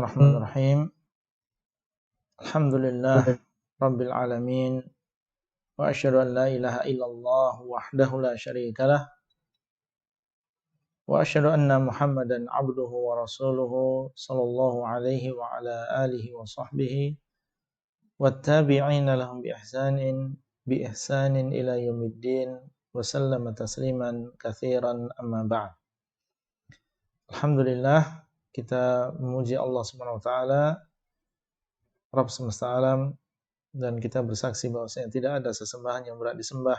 Bismillahirrahmanirrahim. Alhamdulillah Rabbil alamin. Wa asyhadu an la ilaha illallah wahdahu la syarikalah. Wa asyhadu anna Muhammadan abduhu wa rasuluhu sallallahu alaihi wa ala alihi wa sahbihi wattabi'ina lahum bi ihsanin ila yaumiddin wa sallama tasliman katsiran amma ba'd. Alhamdulillah, kita memuji Allah Subhanahu wa taala, Rabb semesta alam, dan kita bersaksi bahwasanya tidak ada sesembahan yang berhak disembah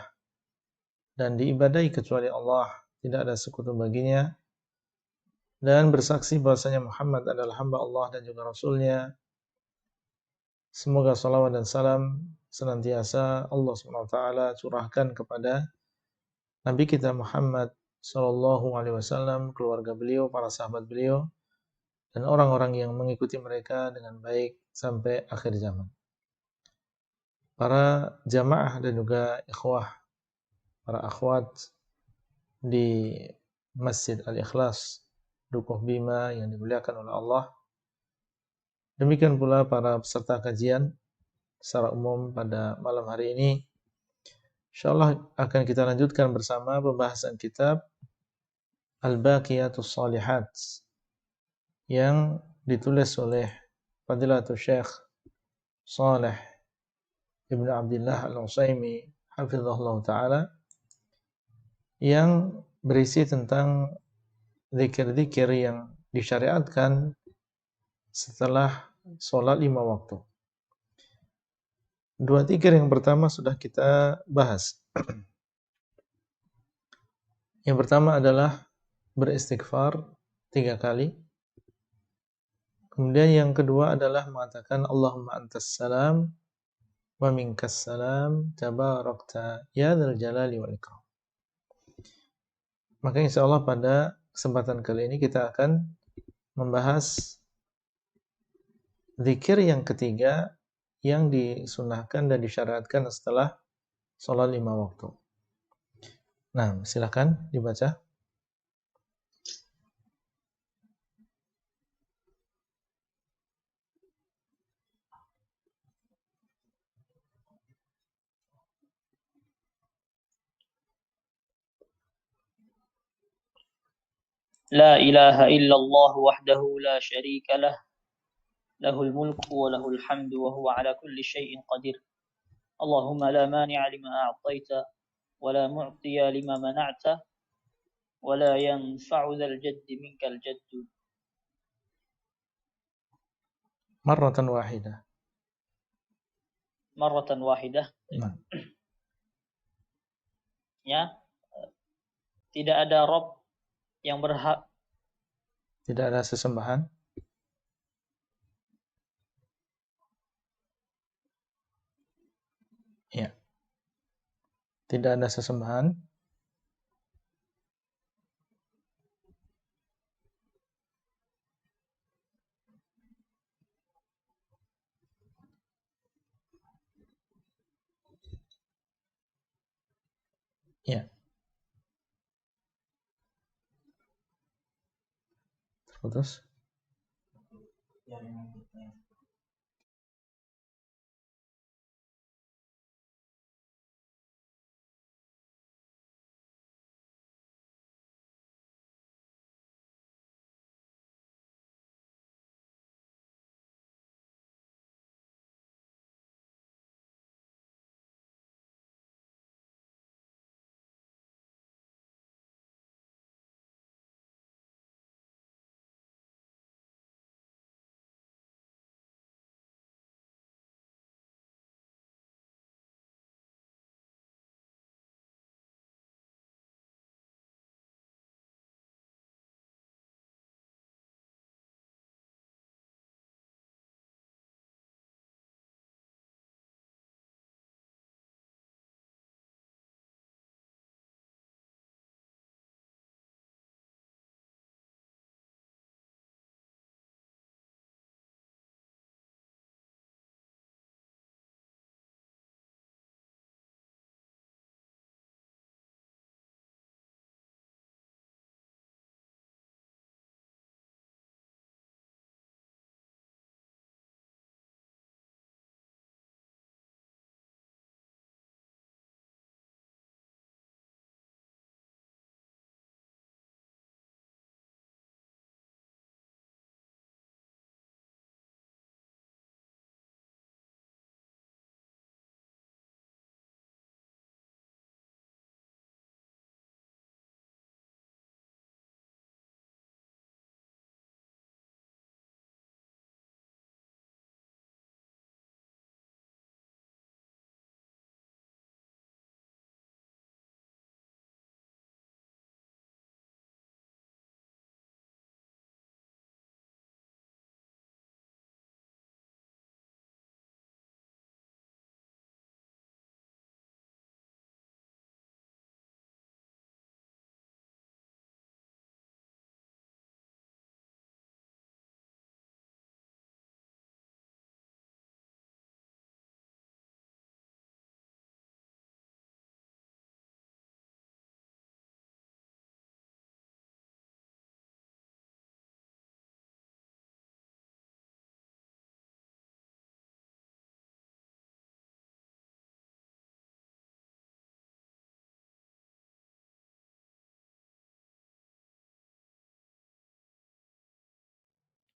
dan diibadahi kecuali Allah, tidak ada sekutu baginya, dan bersaksi bahwasanya Muhammad adalah hamba Allah dan juga Rasulnya. Semoga salawat dan salam senantiasa Allah SWT curahkan kepada Nabi kita Muhammad Sallallahu Alaihi Wasallam, keluarga beliau, para sahabat beliau, dan orang-orang yang mengikuti mereka dengan baik sampai akhir zaman. Para jamaah dan juga ikhwah, para akhwat di Masjid Al-Ikhlas Dukuh Bima yang dimuliakan oleh Allah. Demikian pula para peserta kajian secara umum pada malam hari ini. Insyaallah akan kita lanjutkan bersama pembahasan kitab Al-Baqiyatus Shalihat yang ditulis oleh Fadilatul Syekh Shalih Ibn Abdullah Al-Utsaimin hafizahullah ta'ala, yang berisi tentang zikir-zikir yang disyariatkan setelah sholat 5 waktu. Dua zikir yang pertama sudah kita bahas. Yang pertama adalah beristighfar 3 kali. Kemudian yang kedua adalah mengatakan Allahumma antas salam wa minkas salam tabarakta ya dzal jalali wal ikram. Maka insyaallah pada kesempatan kali ini kita akan membahas zikir yang ketiga yang disunahkan dan disyariatkan setelah sholat 5 waktu. Nah, silakan dibaca. لا إله إلا الله وحده لا شريك له له الملك وله الحمد وهو على كل شيء قدير اللهم لا مانع لما أعطيت ولا معطي لما منعت ولا ينفع ذا الجد منك الجد. مرة واحدة. Nah. Ya, tidak ada Rabb yang berhak, tidak ada sesembahan ya, tidak ada sesembahan ya. Terputus.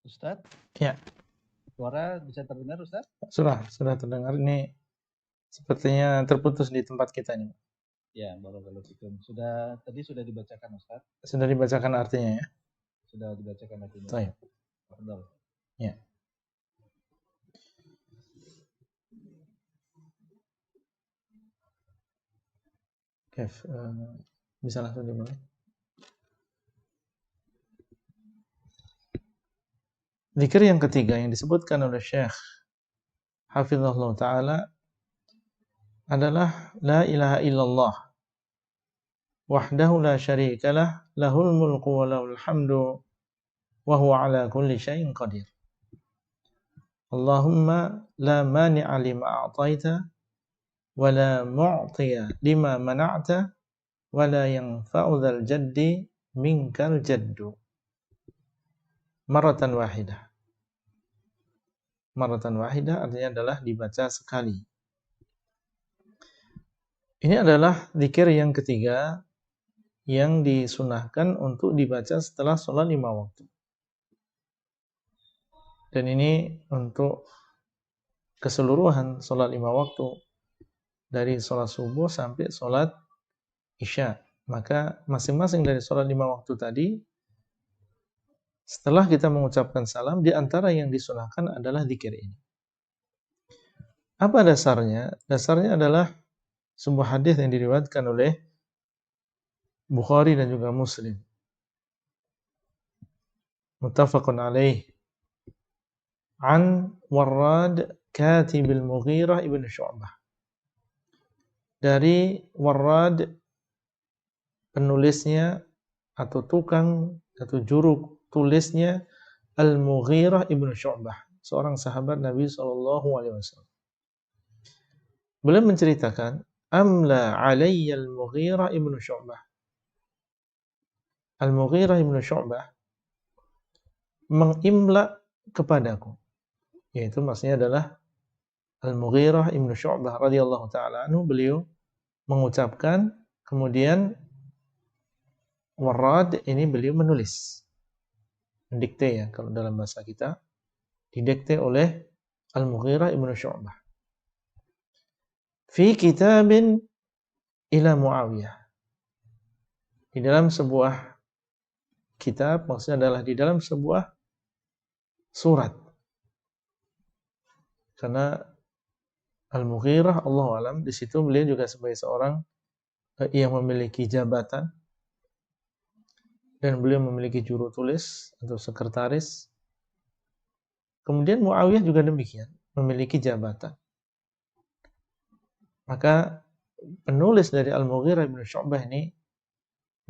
Ustaz, Ya, suara bisa terdengar Ustaz? sudah terdengar. Ini sepertinya terputus di tempat kita ini. Ya, barakallahu fikum. Tadi sudah dibacakan Ustaz? Sudah dibacakan artinya ya? Sudah dibacakan artinya. Baik. Tafadhal. Ya. Kef, bisa langsung dimulai. Zikir yang ketiga yang disebutkan oleh Syekh Hafizahullah Ta'ala adalah La ilaha illallah wahdahu la syarikalah lahul mulku wa lahul hamdu wa huwa ala kulli syai'in qadir. Allahumma la mani'a lima a'taita wa la mu'tiya lima mana'ta wa la yanfa'u dzal jaddi minkal jaddu. Maratan wahidah. Maratan wahidah artinya adalah dibaca sekali. Ini adalah zikir yang ketiga yang disunahkan untuk dibaca setelah sholat 5 waktu. Dan ini untuk keseluruhan sholat 5 waktu. Dari sholat subuh sampai sholat isya. Maka masing-masing dari sholat 5 waktu tadi, setelah kita mengucapkan salam, di antara yang disunahkan adalah zikir ini. Apa dasarnya? Dasarnya adalah sebuah hadis yang diriwayatkan oleh Bukhari dan juga Muslim. Muttafaqun alaih. An Warrad Katibil Mughirah ibn Syu'bah. Dari Warrad, penulisnya atau tukang atau juru tulisnya Al-Mughirah ibn Syu'bah, seorang sahabat Nabi SAW. Beliau menceritakan, Amla alayya Al-Mughirah ibn Syu'bah. Al-Mughirah ibn Syu'bah mengimla kepadaku. Yaitu maksudnya adalah Al-Mughirah ibn Syu'bah radhiyallahu ta'ala anhu, beliau mengucapkan, kemudian Warrad ini beliau menulis. Mendikte ya, kalau dalam bahasa kita. Didikte oleh Al-Mughirah ibn Syu'bah. Fi kitabin ila Muawiyah. Di dalam sebuah kitab, maksudnya adalah di dalam sebuah surat. Karena Al-Mughirah, Allahu a'lam, di situ beliau juga sebagai seorang yang memiliki jabatan dan beliau memiliki juru tulis atau sekretaris. Kemudian Muawiyah juga demikian, memiliki jabatan. Maka penulis dari Al-Mughirah bin Syu'bah ini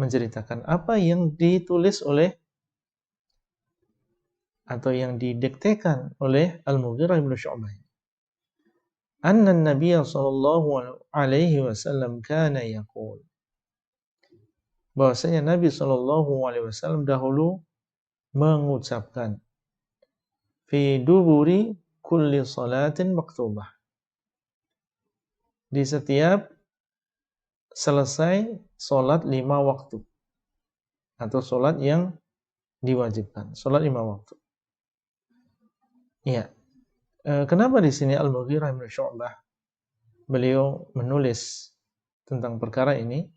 menceritakan apa yang ditulis oleh atau yang didiktekan oleh Al-Mughirah bin Syu'bah. Anna Nabiya sallallahu alaihi wasallam kana yaqul. Bahwasanya Nabi sallallahu alaihi wasallam dahulu mengucapkan fi duburi kulli salatin maktubah. Di setiap selesai solat 5 waktu atau solat yang diwajibkan, solat 5 waktu. Iya. Kenapa di sini Al-Mughirah bin Syu'bah beliau menulis tentang perkara ini?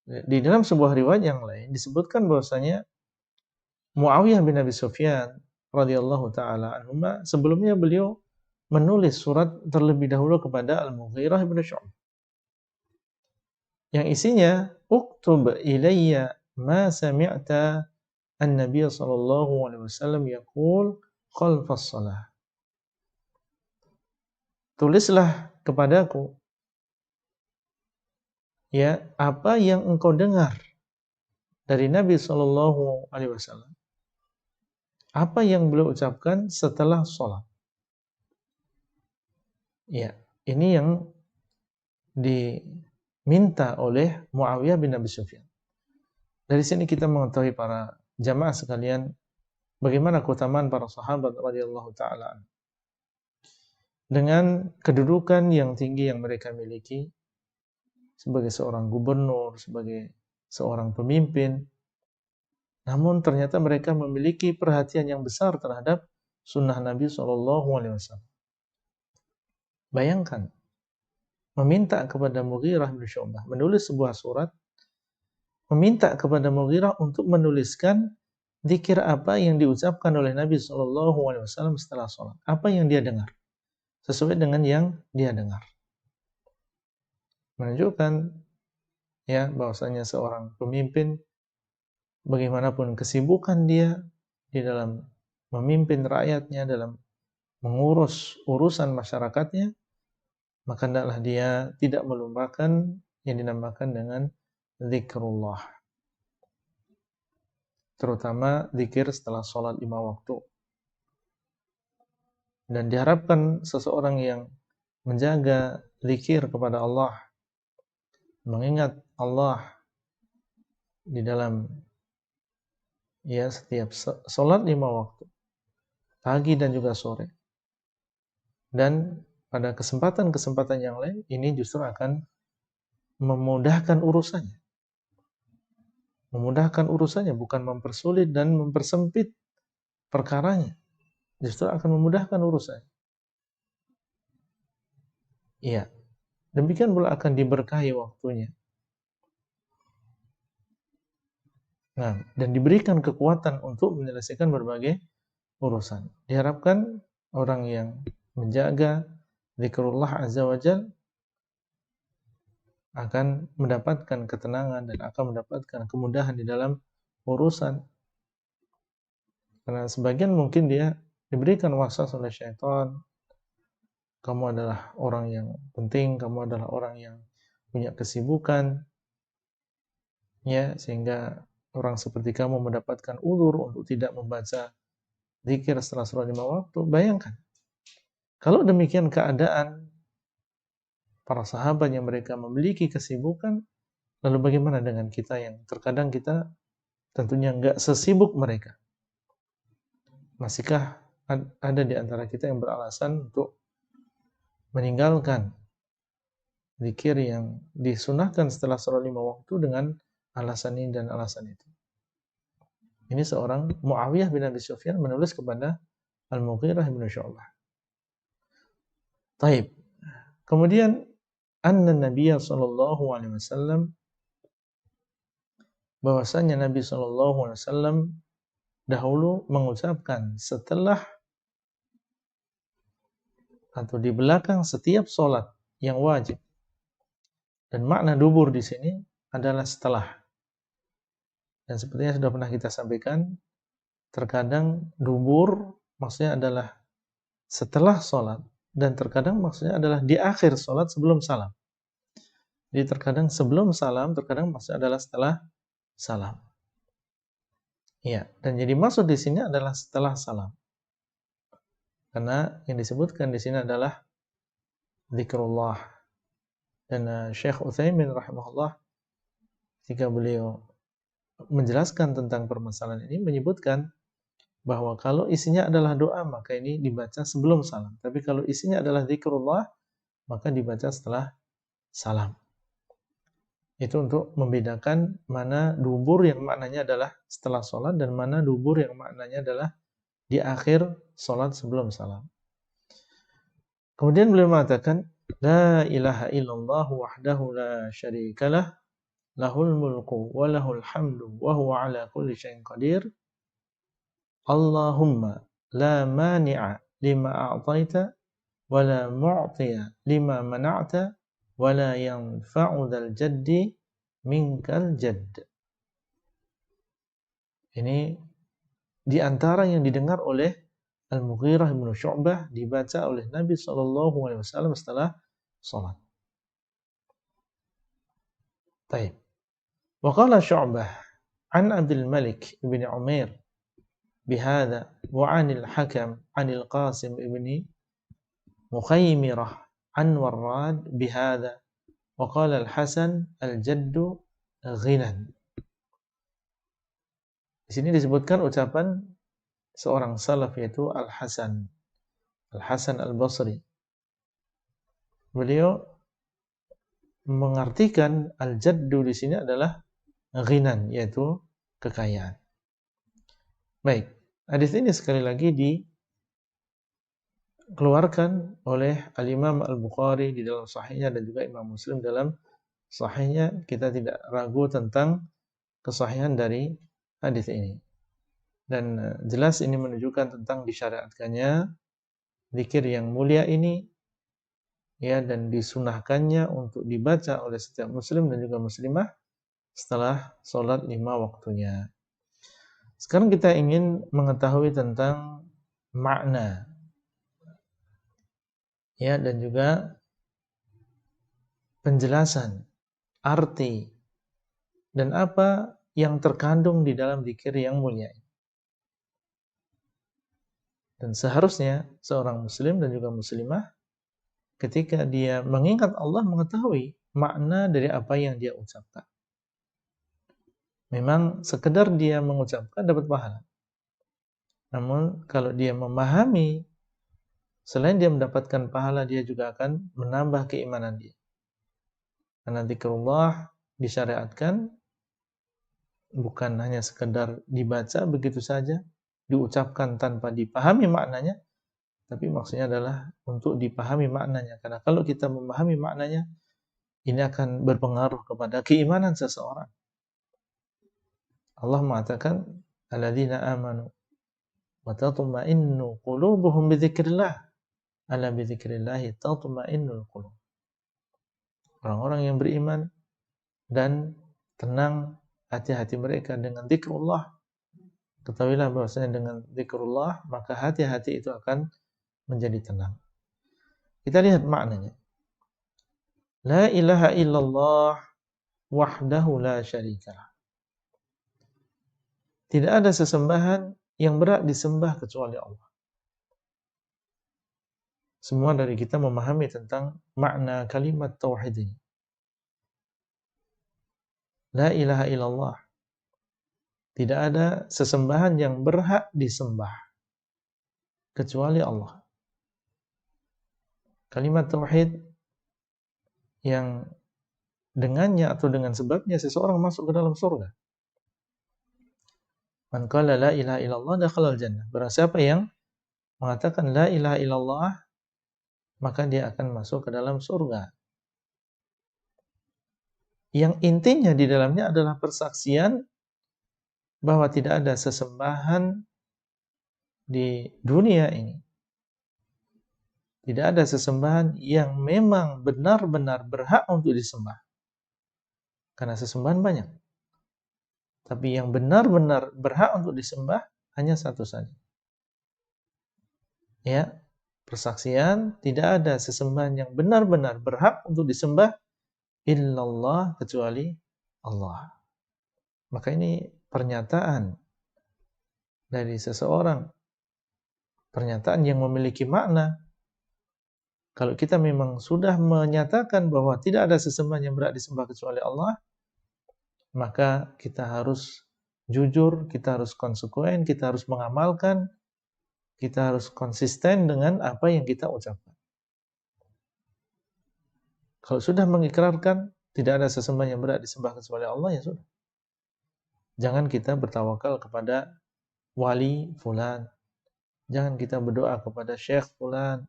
Di dalam sebuah riwayat yang lain disebutkan bahwasanya Muawiyah bin Abi Sufyan radhiyallahu taala anhuma sebelumnya beliau menulis surat terlebih dahulu kepada Al-Mughirah bin Syu'bah. Yang isinya, "Uktub ilayya ma sami'ta an-nabiy sallallahu alaihi wasallam yaqul khalfas shalah." Tulislah kepadaku ya apa yang engkau dengar dari Nabi sallallahu alaihi wasallam. Apa yang beliau ucapkan setelah salat. Ya, ini yang diminta oleh Muawiyah bin Abi Sufyan. Dari sini kita mengetahui para jamaah sekalian bagaimana keutamaan para sahabat radhiyallahu taala dengan kedudukan yang tinggi yang mereka miliki sebagai seorang gubernur, sebagai seorang pemimpin. namun ternyata mereka memiliki perhatian yang besar terhadap sunnah Nabi SAW. Bayangkan, meminta kepada Mughirah bin Syu'bah menulis sebuah surat, meminta kepada Mughirah untuk menuliskan zikir apa yang diucapkan oleh Nabi SAW setelah sholat, apa yang dia dengar, sesuai dengan yang dia dengar. Menunjukkan ya bahwasanya seorang pemimpin, bagaimanapun kesibukan dia di dalam memimpin rakyatnya, dalam mengurus urusan masyarakatnya, maka hendaklah dia tidak melupakan yang dinamakan dengan zikrullah, terutama zikir setelah sholat 5 waktu. Dan diharapkan seseorang yang menjaga zikir kepada Allah, mengingat Allah di dalam ya setiap sholat 5 waktu, pagi dan juga sore, dan pada kesempatan-kesempatan yang lain, ini justru akan memudahkan urusannya. Memudahkan urusannya, bukan mempersulit dan mempersempit perkaranya. Justru akan memudahkan urusannya. Iya. Demikian pula akan diberkahi waktunya. Nah, dan diberikan kekuatan untuk menyelesaikan berbagai urusan. Diharapkan orang yang menjaga zikrullah azza wa jalla akan mendapatkan ketenangan dan akan mendapatkan kemudahan di dalam urusan. Karena sebagian mungkin dia diberikan waswas oleh syaitan, kamu adalah orang yang penting, kamu adalah orang yang punya kesibukan, ya, sehingga orang seperti kamu mendapatkan ulur untuk tidak membaca zikir setelah sholat 5 waktu. Bayangkan, kalau demikian keadaan para sahabat yang mereka memiliki kesibukan, lalu bagaimana dengan kita yang terkadang kita tentunya nggak sesibuk mereka? Masihkah ada di antara kita yang beralasan untuk meninggalkan zikir yang disunahkan setelah sholat 5 waktu dengan alasan ini dan alasan itu? Ini seorang Muawiyah bin Abi Sufyan menulis kepada Al-Mughirah bin Syu'bah. Taib. Kemudian anna Nabiya sallallahu alaihi wasallam, bahwasanya Nabi sallallahu alaihi wasallam dahulu mengucapkan setelah atau di belakang setiap sholat yang wajib. Dan makna dubur di sini adalah setelah. Dan sepertinya sudah pernah kita sampaikan, terkadang dubur maksudnya adalah setelah sholat, dan terkadang maksudnya adalah di akhir sholat sebelum salam. Jadi terkadang sebelum salam, terkadang maksudnya adalah setelah salam. Ya, dan jadi maksud di sini adalah setelah salam. Karena yang disebutkan di sini adalah zikrullah. Dan Syekh Utsaimin rahimahullah ketika beliau menjelaskan tentang permasalahan ini menyebutkan bahwa kalau isinya adalah doa maka ini dibaca sebelum salam. Tapi kalau isinya adalah zikrullah maka dibaca setelah salam. Itu untuk membedakan mana dubur yang maknanya adalah setelah sholat dan mana dubur yang maknanya adalah di akhir sholat sebelum salam. Kemudian beliau mengatakan, La ilaha illallah wahdahu la syarikalah, lahul mulku wa lahul hamdu wa huwa ala kulli syai'in qadir. Allahumma la mani'a lima a'taita wa la mu'tiya lima mana'ta wa la yanfa'u dzal jaddi minkal jadd. Ini di antara yang didengar oleh Al-Mughirah bin Syu'bah dibaca oleh Nabi SAW setelah salat. Baik. Wa qala Syu'bah an Abdul Malik bin Umair bihadza wa 'anil Hakam 'anil Qasim ibn Mukhaymirah an Warrad bihadza wa qala Al-Hasan al-jaddu ghinan. Di sini disebutkan ucapan seorang salaf yaitu Al-Hasan Al-Basri. Beliau mengartikan al-jaddu di sini adalah ghinan, yaitu kekayaan. Baik, hadis ini sekali lagi dikeluarkan oleh Al-Imam Al-Bukhari di dalam sahihnya dan juga Imam Muslim dalam sahihnya. Kita tidak ragu tentang kesahihan dari hadis ini. Dan jelas ini menunjukkan tentang disyariatkannya zikir yang mulia ini, ya, dan disunahkannya untuk dibaca oleh setiap muslim dan juga muslimah setelah sholat 5 waktunya. Sekarang kita ingin mengetahui tentang makna, ya, dan juga penjelasan arti dan apa yang terkandung di dalam zikir yang mulia ini. Dan seharusnya seorang muslim dan juga muslimah ketika dia mengingat Allah mengetahui makna dari apa yang dia ucapkan. Memang sekedar dia mengucapkan dapat pahala. Namun kalau dia memahami, selain dia mendapatkan pahala, dia juga akan menambah keimanan dia. Karena zikrullah disyariatkan bukan hanya sekedar dibaca begitu saja, diucapkan tanpa dipahami maknanya, tapi maksudnya adalah untuk dipahami maknanya. Karena kalau kita memahami maknanya, ini akan berpengaruh kepada keimanan seseorang. Allah mengatakan, alladzina amanu wa tatma'innu qulubuhum bidzikrillah. Ala bidzikrillah tatma'innul qulub. Orang-orang yang beriman dan tenang hati-hati mereka dengan zikrullah. Ketahuilah bahwasanya dengan zikrullah maka hati-hati itu akan menjadi tenang. Kita lihat maknanya. La ilaha illallah wahdahu la syarikalah. Tidak ada sesembahan yang berhak disembah kecuali Allah. Semua dari kita memahami tentang makna kalimat tauhid ini. La ilaha illallah. Tidak ada sesembahan yang berhak disembah kecuali Allah. Kalimat tauhid yang dengannya atau dengan sebabnya seseorang masuk ke dalam surga. Man qala la ilaha illallah dakhala al-jannah. Barang siapa yang mengatakan la ilaha illallah, maka dia akan masuk ke dalam surga. Yang intinya di dalamnya adalah persaksian bahwa tidak ada sesembahan di dunia ini. Tidak ada sesembahan yang memang benar-benar berhak untuk disembah. Karena sesembahan banyak. Tapi yang benar-benar berhak untuk disembah hanya satu saja. Ya, persaksian tidak ada sesembahan yang benar-benar berhak untuk disembah illallah kecuali Allah. Maka ini pernyataan dari seseorang, pernyataan yang memiliki makna. Kalau kita memang sudah menyatakan bahwa tidak ada sesembahan yang berhak disembah kecuali Allah, maka kita harus jujur, kita harus konsekuen, kita harus mengamalkan, kita harus konsisten dengan apa yang kita ucapkan. Kalau sudah mengikrarkan tidak ada sesembahan yang berhak disembah kecuali Allah, ya sudah. Jangan kita bertawakal kepada wali fulan. Jangan kita berdoa kepada syekh fulan.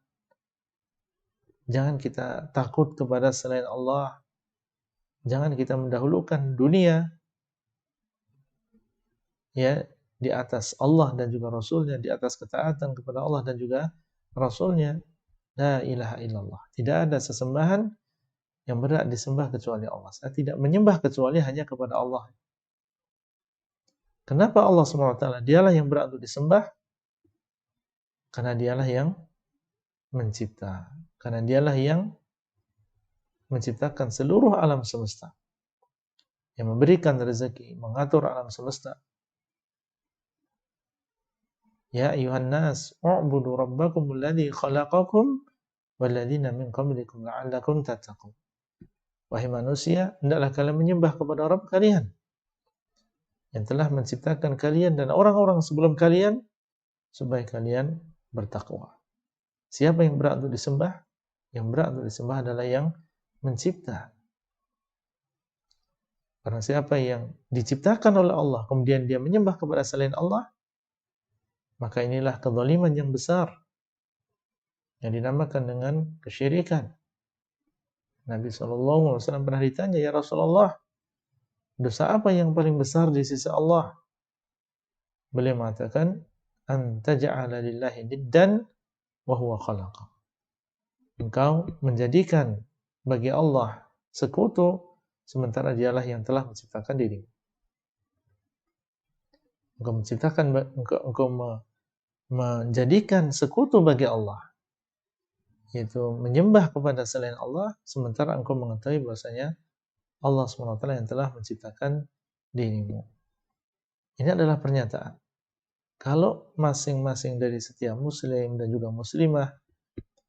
Jangan kita takut kepada selain Allah. Jangan kita mendahulukan dunia ya di atas Allah dan juga Rasulnya, di atas ketaatan kepada Allah dan juga Rasulnya. La ilaha illallah. Tidak ada sesembahan yang berhak disembah kecuali Allah. Saya tidak menyembah kecuali hanya kepada Allah. Kenapa Allah SWT? Dialah yang berhak untuk disembah. Karena dialah yang mencipta. Karena dialah yang menciptakan seluruh alam semesta. Yang memberikan rezeki, mengatur alam semesta. Ya ayuhan nas, u'budu rabbakum alladhi khalaqakum walladzina min qablikum la'allakum tattaqun. Wahai manusia, hendaklah kalian menyembah kepada Rabb kalian yang telah menciptakan kalian dan orang-orang sebelum kalian supaya kalian bertakwa. Siapa yang berhak untuk disembah? Yang berhak untuk disembah adalah yang mencipta. Karena siapa yang diciptakan oleh Allah kemudian dia menyembah kepada selain Allah, Maka inilah kezaliman yang besar yang dinamakan dengan kesyirikan. Nabi SAW pernah ditanya, ya Rasulullah, dosa apa yang paling besar di sisi Allah? Beliau mengatakan, anta ja'ala lillahi niddan wa huwa khalaqa. Engkau menjadikan bagi Allah sekutu, sementara dialah yang telah menciptakan dirimu. Engkau menjadikan sekutu bagi Allah, yaitu menyembah kepada selain Allah, sementara engkau mengetahui bahwasanya Allah SWT yang telah menciptakan dirimu. Ini adalah pernyataan. Kalau masing-masing dari setiap muslim dan juga muslimah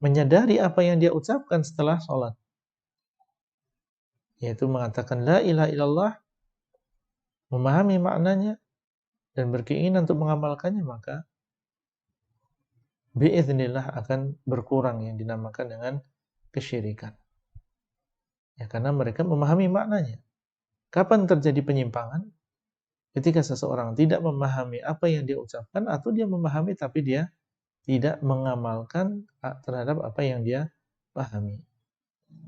menyadari apa yang dia ucapkan setelah sholat, yaitu mengatakan la ilaha illallah, memahami maknanya dan berkeinginan untuk mengamalkannya, maka biiznillah akan berkurang yang dinamakan dengan kesyirikan. Ya, karena mereka memahami maknanya. Kapan terjadi penyimpangan? Ketika seseorang tidak memahami apa yang dia ucapkan, atau dia memahami tapi dia tidak mengamalkan terhadap apa yang dia pahami.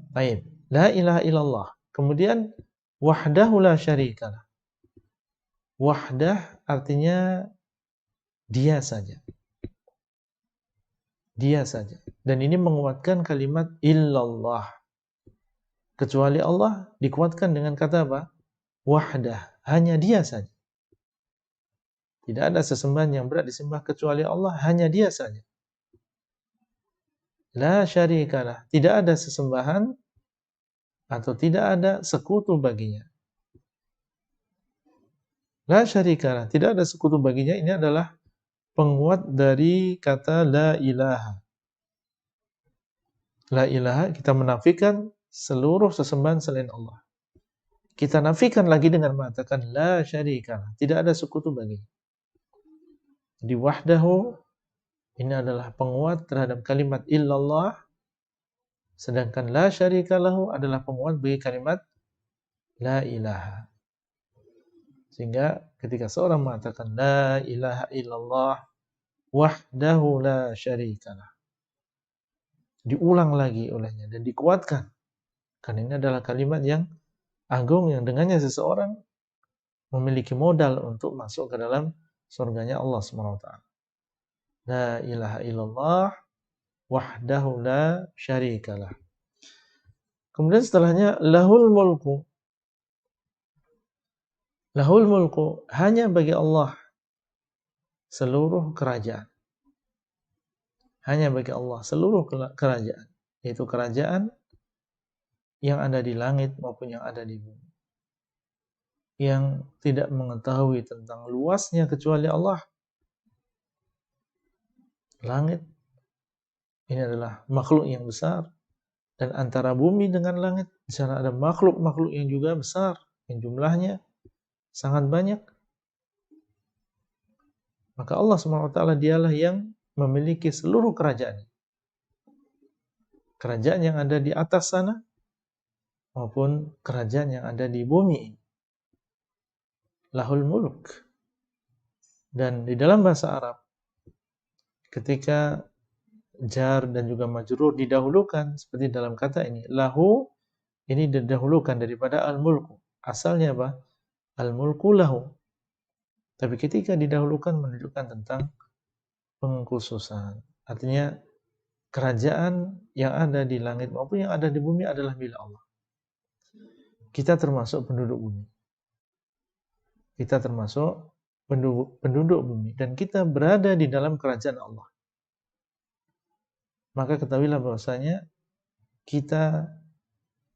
Baik, la ilaha illallah. Kemudian wahdahu la syarikalah. Wahdah artinya dia saja. Dia saja. Dan ini menguatkan kalimat illallah. Kecuali Allah dikuatkan dengan kata apa? Wahdah. Hanya dia saja. Tidak ada sesembahan yang berat disembah kecuali Allah. Hanya dia saja. La syarikalah. Tidak ada sesembahan atau tidak ada sekutu baginya. La syarikalah. Tidak ada sekutu baginya. Ini adalah penguat dari kata la ilaha. La ilaha, kita menafikan seluruh sesembahan selain Allah. Kita nafikan lagi dengan mengatakan la syarikalah. Tidak ada sekutu baginya. Di wahdahu, ini adalah penguat terhadap kalimat illallah. Sedangkan la syarikalahu adalah penguat bagi kalimat la ilaha. Sehingga ketika seorang mengatakan la ilaha illallah wahdahu la syarikalah, diulang lagi olehnya dan dikuatkan. Karena ini adalah kalimat yang agung yang dengannya seseorang memiliki modal untuk masuk ke dalam surganya Allah SWT. La ilaha illallah wahdahu la syarikalah. Kemudian setelahnya lahul mulku. Lahul mulku, hanya bagi Allah seluruh kerajaan. Hanya bagi Allah seluruh kerajaan, yaitu kerajaan yang ada di langit maupun yang ada di bumi. Yang tidak mengetahui tentang luasnya kecuali Allah. Langit ini adalah makhluk yang besar, dan antara bumi dengan langit di sana ada makhluk-makhluk yang juga besar, yang jumlahnya sangat banyak. Maka Allah SWT dialah yang memiliki seluruh kerajaan. Kerajaan yang ada di atas sana maupun kerajaan yang ada di bumi. Lahul mulk. Dan di dalam bahasa Arab, ketika jar dan juga majrur didahulukan seperti dalam kata ini, lahu ini didahulukan daripada al-mulku. Asalnya apa? Al-mulku lahu. Tapi ketika didahulukan menunjukkan tentang pengkhususan. Artinya kerajaan yang ada di langit maupun yang ada di bumi adalah milik Allah. Kita termasuk penduduk bumi. Kita termasuk penduduk bumi. Dan kita berada di dalam kerajaan Allah. Maka ketahuilah bahwasanya kita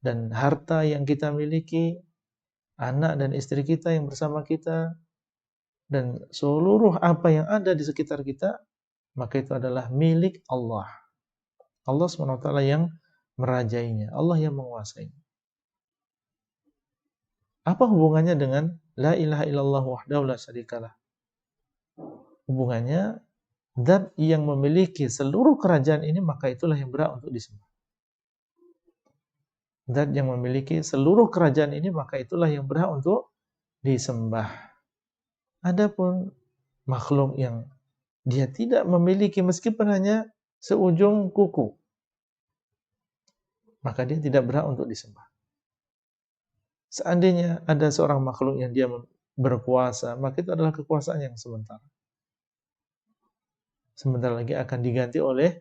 dan harta yang kita miliki, anak dan istri kita yang bersama kita, dan seluruh apa yang ada di sekitar kita, maka itu adalah milik Allah. Allah SWT yang merajainya, Allah yang menguasainya. Apa hubungannya dengan la ilaha illallah wahdahu la syarikalah? Hubungannya, zat yang memiliki seluruh kerajaan ini, maka itulah yang berhak untuk disembah. Zat yang memiliki seluruh kerajaan ini, maka itulah yang berhak untuk disembah. Adapun makhluk yang dia tidak memiliki meskipun hanya seujung kuku, maka dia tidak berhak untuk disembah. Seandainya ada seorang makhluk yang dia berkuasa, maka itu adalah kekuasaan yang sementara. Sebentar lagi akan diganti oleh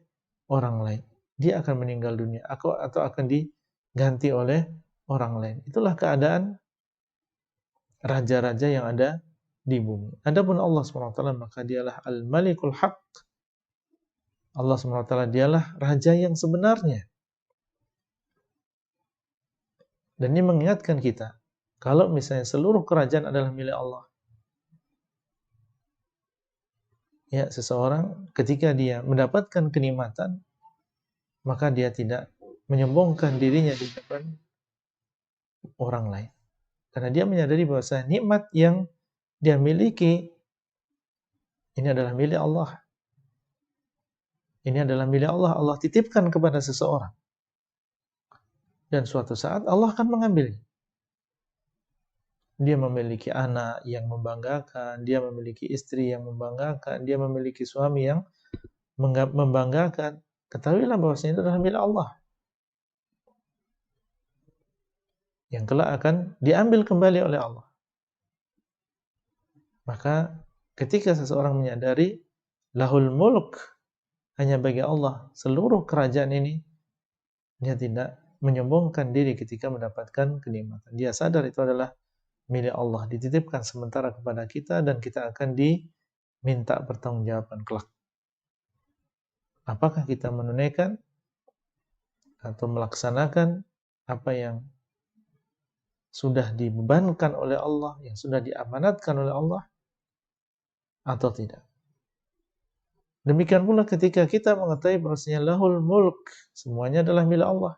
orang lain. Dia akan meninggal dunia atau akan diganti oleh orang lain. Itulah keadaan raja-raja yang ada di bumi. Adapun Allah SWT, maka dialah Al-Malikul Haq. Allah SWT dialah raja yang sebenarnya. Dan ini mengingatkan kita, kalau misalnya seluruh kerajaan adalah milik Allah, ya, seseorang ketika dia mendapatkan kenikmatan, maka dia tidak menyombongkan dirinya di depan orang lain. Karena dia menyadari bahwa nikmat yang dia miliki ini adalah milik Allah. Ini adalah milik Allah. Allah titipkan kepada seseorang. Dan suatu saat Allah akan mengambilnya. Dia memiliki anak yang membanggakan, dia memiliki istri yang membanggakan, dia memiliki suami yang membanggakan. Ketahuilah bahwasanya itu adalah milik Allah, yang kelak akan diambil kembali oleh Allah. Maka ketika seseorang menyadari lahul mulk, hanya bagi Allah seluruh kerajaan ini, dia tidak menyombongkan diri ketika mendapatkan kenikmatan. Dia sadar itu adalah milik Allah, dititipkan sementara kepada kita, dan kita akan diminta pertanggungjawaban kelak. Apakah kita menunaikan atau melaksanakan apa yang sudah dibebankan oleh Allah, yang sudah diamanatkan oleh Allah, atau tidak. Demikian pula ketika kita mengetahui bahwasanya lahul mulk, semuanya adalah milik Allah.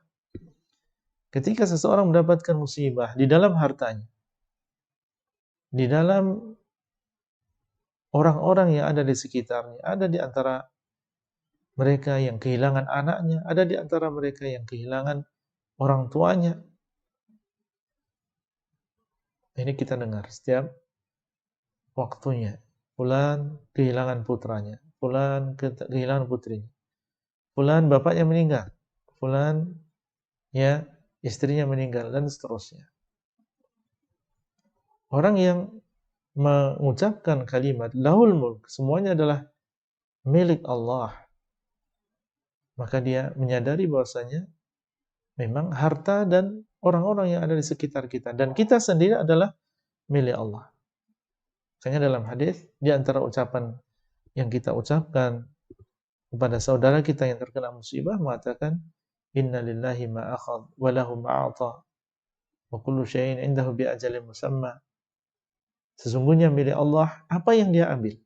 Ketika seseorang mendapatkan musibah di dalam hartanya, di dalam orang-orang yang ada di sekitarnya, ada di antara mereka yang kehilangan anaknya, ada di antara mereka yang kehilangan orang tuanya. Ini kita dengar setiap waktunya. Fulan kehilangan putranya, fulan kehilangan putrinya, fulan bapaknya meninggal, fulan ya istrinya meninggal, dan seterusnya. Orang yang mengucapkan kalimat lahul mulk, semuanya adalah milik Allah, maka dia menyadari bahwasanya memang harta dan orang-orang yang ada di sekitar kita dan kita sendiri adalah milik Allah. Makanya dalam hadis, di antara ucapan yang kita ucapkan kepada saudara kita yang terkena musibah, mengatakan inna lillahi ma akhadh wa lahu ma a'ta wa kullu syai'in indahu bi ajalin musamma. Sesungguhnya milik Allah apa yang dia ambil,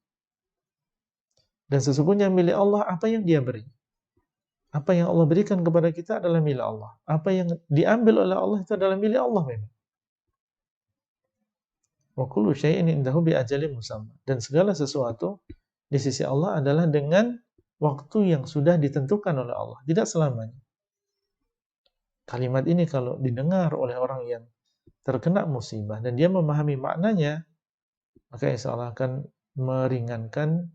dan sesungguhnya milik Allah apa yang dia beri. Apa yang Allah berikan kepada kita adalah milik Allah. Apa yang diambil oleh Allah itu adalah milik Allah memang. Wa kullu syai'in indahu bi ajalin musamma. Dan segala sesuatu di sisi Allah adalah dengan waktu yang sudah ditentukan oleh Allah, tidak selamanya. Kalimat ini kalau didengar oleh orang yang terkena musibah dan dia memahami maknanya, maka insya Allah akan meringankan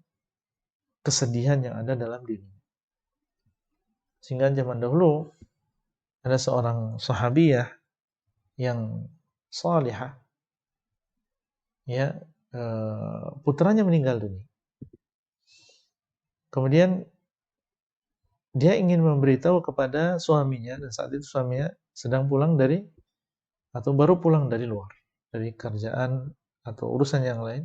kesedihan yang ada dalam dirinya. Sehingga zaman dahulu ada seorang sahabiyah yang salihah, ya, putranya meninggal dunia. Kemudian dia ingin memberitahu kepada suaminya, dan saat itu suaminya sedang pulang dari atau baru pulang dari luar, dari kerjaan atau urusan yang lain.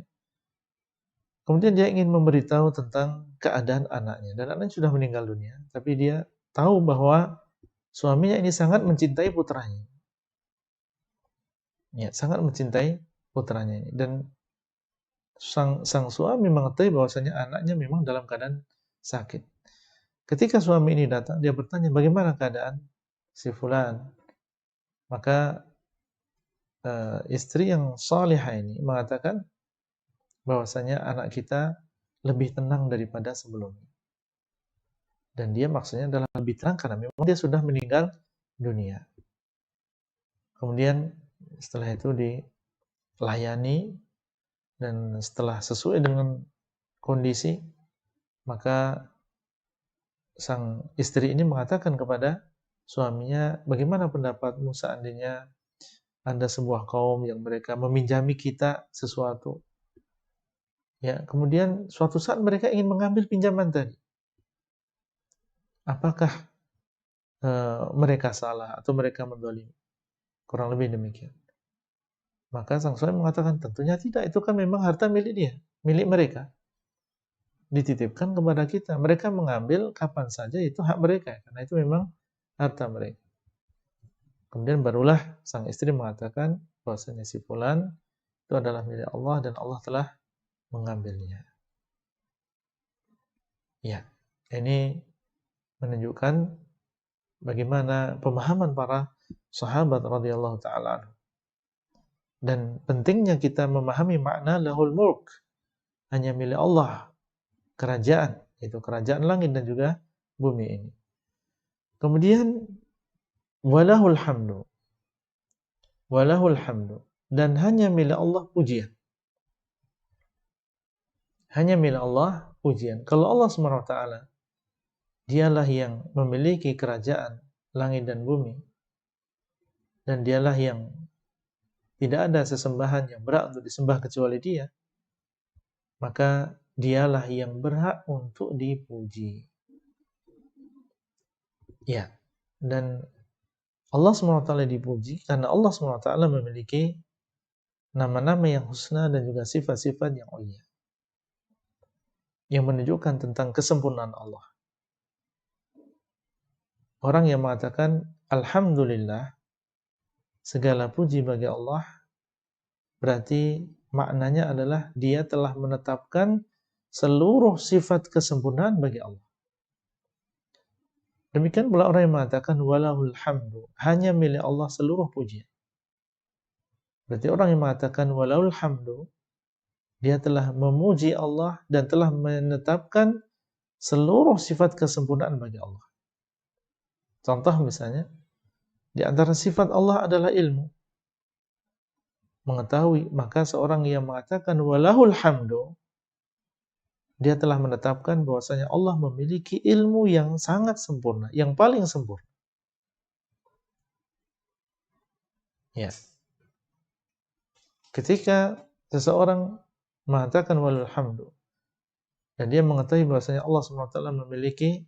Kemudian dia ingin memberitahu tentang keadaan anaknya, dan anaknya sudah meninggal dunia, tapi dia tahu bahwa suaminya ini sangat mencintai putranya. Ya, sangat mencintai putranya ini, dan sang suami mengetahui bahwasanya anaknya memang dalam keadaan sakit. Ketika suami ini datang, dia bertanya, bagaimana keadaan si fulan? Maka istri yang salihah ini mengatakan bahwasanya anak kita lebih tenang daripada sebelumnya. Dan dia maksudnya adalah lebih tenang karena memang dia sudah meninggal dunia. Kemudian setelah itu dilayani, dan setelah sesuai dengan kondisi, Maka sang istri ini mengatakan kepada suaminya, bagaimana pendapatmu seandainya ada sebuah kaum yang mereka meminjami kita sesuatu, ya, kemudian suatu saat mereka ingin mengambil pinjaman tadi, apakah mereka salah atau mereka menzalimi? Kurang lebih demikian. Maka sang suami mengatakan, tentunya tidak, itu kan memang harta milik dia, milik mereka, dititipkan kepada kita. Mereka mengambil kapan saja, itu hak mereka, karena itu memang harta mereka. Kemudian barulah sang istri mengatakan bahwasanya si fulan itu adalah milik Allah dan Allah telah mengambilnya. Ya, ini menunjukkan bagaimana pemahaman para sahabat radhiyallahu taala anhum. Dan pentingnya kita memahami makna lahul mulk, hanya milik Allah kerajaan, yaitu kerajaan langit dan juga bumi ini. Kemudian walahul hamdu, dan hanya milik Allah pujian. Hanya milik Allah pujian. Kalau Allah SWT, dialah yang memiliki kerajaan langit dan bumi, dan dialah yang tidak ada sesembahan yang berhak untuk disembah kecuali dia, maka dialah yang berhak untuk dipuji. Ya, dan Allah SWT dipuji karena Allah SWT memiliki nama-nama yang husna dan juga sifat-sifat yang ulia, yang menunjukkan tentang kesempurnaan Allah. Orang yang mengatakan Alhamdulillah, segala puji bagi Allah, berarti maknanya adalah dia telah menetapkan seluruh sifat kesempurnaan bagi Allah. Demikian pula orang yang mengatakan walahul hamdu, hanya milik Allah seluruh pujian. Berarti orang yang mengatakan walahul hamdu, dia telah memuji Allah dan telah menetapkan seluruh sifat kesempurnaan bagi Allah. Contoh misalnya, di antara sifat Allah adalah ilmu, mengetahui. Maka seorang yang mengatakan walahul hamdu, dia telah menetapkan bahwasanya Allah memiliki ilmu yang sangat sempurna, yang paling sempurna. Ya. Ketika seseorang mengatakan walahul hamdu, dan dia mengetahui bahwasanya Allah SWT memiliki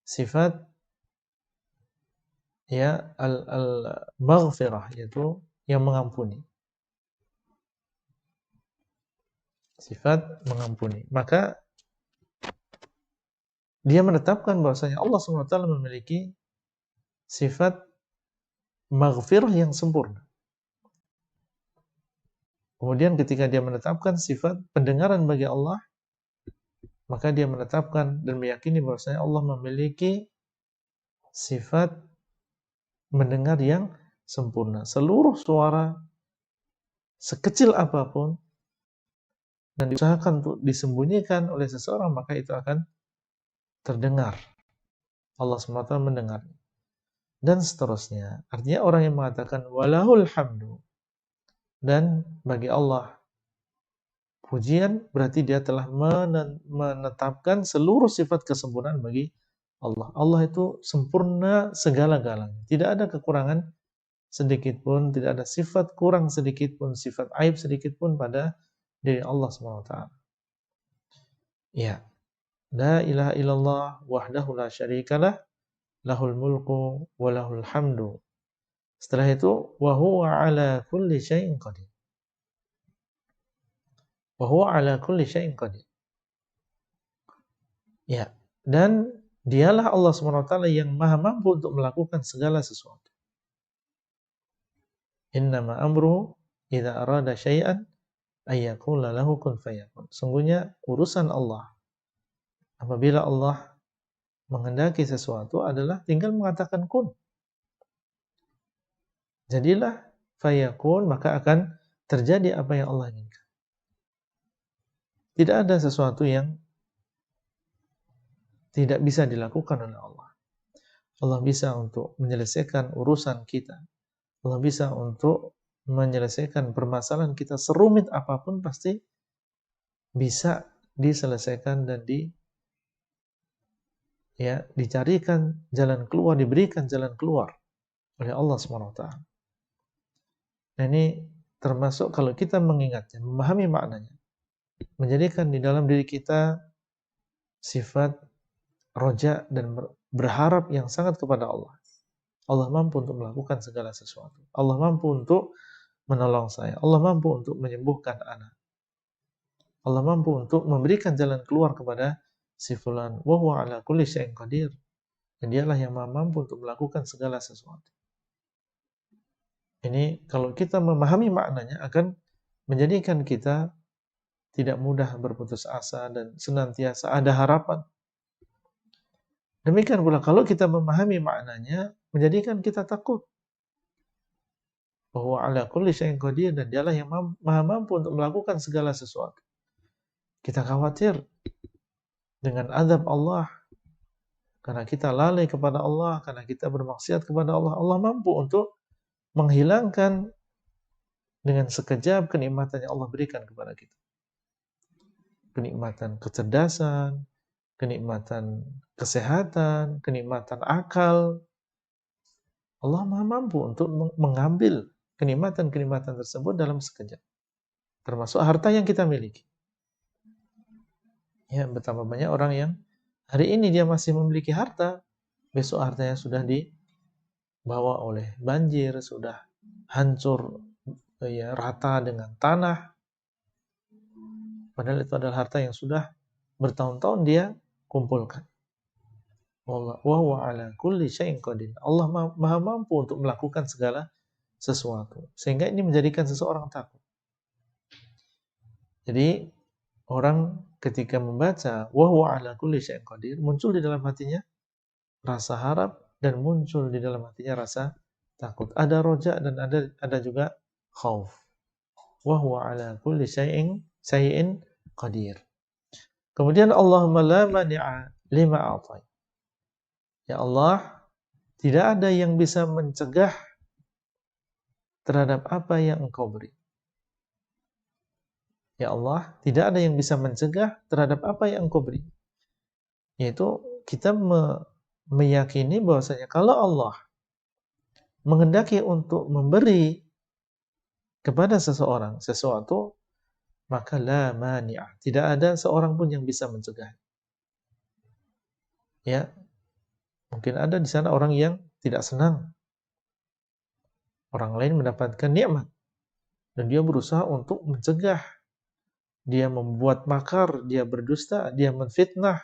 sifat ya al-maghfirah, yaitu yang mengampuni. Sifat mengampuni. Maka dia menetapkan bahwasanya Allah SWT memiliki sifat maghfirah yang sempurna. Kemudian ketika dia menetapkan sifat pendengaran bagi Allah, maka dia menetapkan dan meyakini bahwasanya Allah memiliki sifat mendengar yang sempurna. Seluruh suara sekecil apapun dan diusahakan untuk disembunyikan oleh seseorang, maka itu akan terdengar. Allah SWT mendengar. Dan seterusnya. Artinya orang yang mengatakan walahul hamdu, dan bagi Allah pujian, berarti dia telah menetapkan seluruh sifat kesempurnaan bagi Allah. Allah itu sempurna segala-galanya. Tidak ada kekurangan sedikit pun, tidak ada sifat kurang sedikit pun, sifat aib sedikit pun pada diri Allah SWT. Ya. La ilaha illallah wahdahu la syarikalah, lahul mulku wa lahul hamdu. Setelah itu, wa huwa ala kulli syai'in qadir. Wa huwa ala kulli syai'in qadir. Ya, dan dialah Allah SWT yang maha mampu untuk melakukan segala sesuatu. Innama amruhu idza arada syai'an ayyaqula lahu kun fayakun. Sungguhnya urusan Allah, apabila Allah menghendaki sesuatu adalah tinggal mengatakan kun. Jadilah fayakun, maka akan terjadi apa yang Allah inginkan. Tidak ada sesuatu yang tidak bisa dilakukan oleh Allah. Allah bisa untuk menyelesaikan urusan kita. Allah bisa untuk menyelesaikan permasalahan kita serumit apapun, pasti bisa diselesaikan dan ya, dicarikan jalan keluar, diberikan jalan keluar oleh Allah SWT. Nah, ini termasuk kalau kita mengingatnya, memahami maknanya, menjadikan di dalam diri kita sifat roja dan berharap yang sangat kepada Allah. Allah mampu untuk melakukan segala sesuatu. Allah mampu untuk menolong saya. Allah mampu untuk menyembuhkan anak. Allah mampu untuk memberikan jalan keluar kepada si fulan. Wa huwa ala kulli syai'in qadir. Dan dialah yang mampu untuk melakukan segala sesuatu. Ini kalau kita memahami maknanya akan menjadikan kita tidak mudah berputus asa dan senantiasa ada harapan. Demikian pula kalau kita memahami maknanya, menjadikan kita takut. Bahwa ala kulli syai'in qadir, dan dialah yang maha mampu untuk melakukan segala sesuatu. Kita khawatir dengan azab Allah karena kita lalai kepada Allah, karena kita bermaksiat kepada Allah. Allah mampu untuk menghilangkan dengan sekejap kenikmatan yang Allah berikan kepada kita. Kenikmatan kecerdasan, kenikmatan kesehatan, kenikmatan akal. Allah maha mampu untuk mengambil kenikmatan-kenikmatan tersebut dalam sekejap. Termasuk harta yang kita miliki. Ya, betapa banyak orang yang hari ini dia masih memiliki harta, besok hartanya sudah dibawa oleh banjir, sudah hancur, ya, rata dengan tanah. Padahal itu adalah harta yang sudah bertahun-tahun dia kumpulkan. Wa huwa ala kulli syai'in qadir. Allah maha mampu untuk melakukan segala sesuatu. Sehingga ini menjadikan seseorang takut. Jadi orang ketika membaca wa huwa ala kulli syai'in qadir, muncul di dalam hatinya rasa harap dan muncul di dalam hatinya rasa takut. Ada roja dan ada juga khauf. Wa huwa ala kulli syai'in qadir. Kemudian Allahumma la mani'a lima a'tai. Ya Allah, tidak ada yang bisa mencegah terhadap apa yang Engkau beri. Ya Allah, tidak ada yang bisa mencegah terhadap apa yang Engkau beri. Yaitu kita meyakini bahwasanya kalau Allah menghendaki untuk memberi kepada seseorang sesuatu, maka la mani'a. Tidak ada seorang pun yang bisa mencegah. Ya, mungkin ada di sana orang yang tidak senang orang lain mendapatkan nikmat dan dia berusaha untuk mencegah. Dia membuat makar, dia berdusta, dia menfitnah.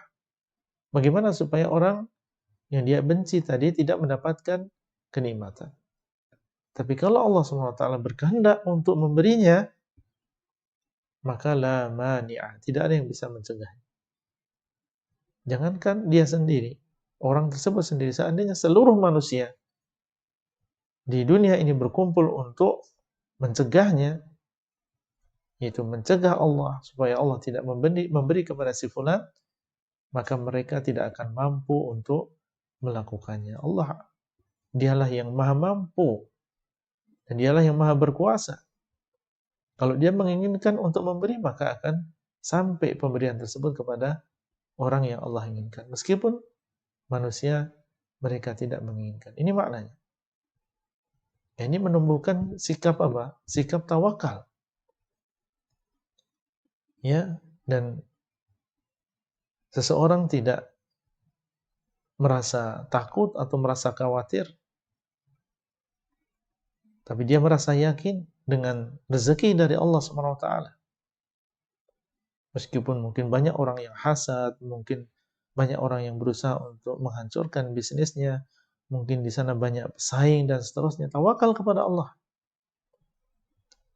Bagaimana supaya orang yang dia benci tadi tidak mendapatkan kenikmatan. Tapi kalau Allah SWT berkehendak untuk memberinya, maka la mani'a. Tidak ada yang bisa mencegah. Jangankan dia sendiri, orang tersebut sendiri, seandainya seluruh manusia di dunia ini berkumpul untuk mencegahnya, yaitu mencegah Allah supaya Allah tidak memberi kepada si fulan, maka mereka tidak akan mampu untuk melakukannya. Allah, dialah yang maha mampu dan dialah yang maha berkuasa. Kalau dia menginginkan untuk memberi, maka akan sampai pemberian tersebut kepada orang yang Allah inginkan. Meskipun manusia mereka tidak menginginkan. Ini maknanya. Ini menumbuhkan sikap apa? Sikap tawakal. Ya, dan seseorang tidak merasa takut atau merasa khawatir, tapi dia merasa yakin dengan rezeki dari Allah SWT. Meskipun mungkin banyak orang yang hasad, mungkin banyak orang yang berusaha untuk menghancurkan bisnisnya, mungkin di sana banyak pesaing dan seterusnya, tawakal kepada Allah.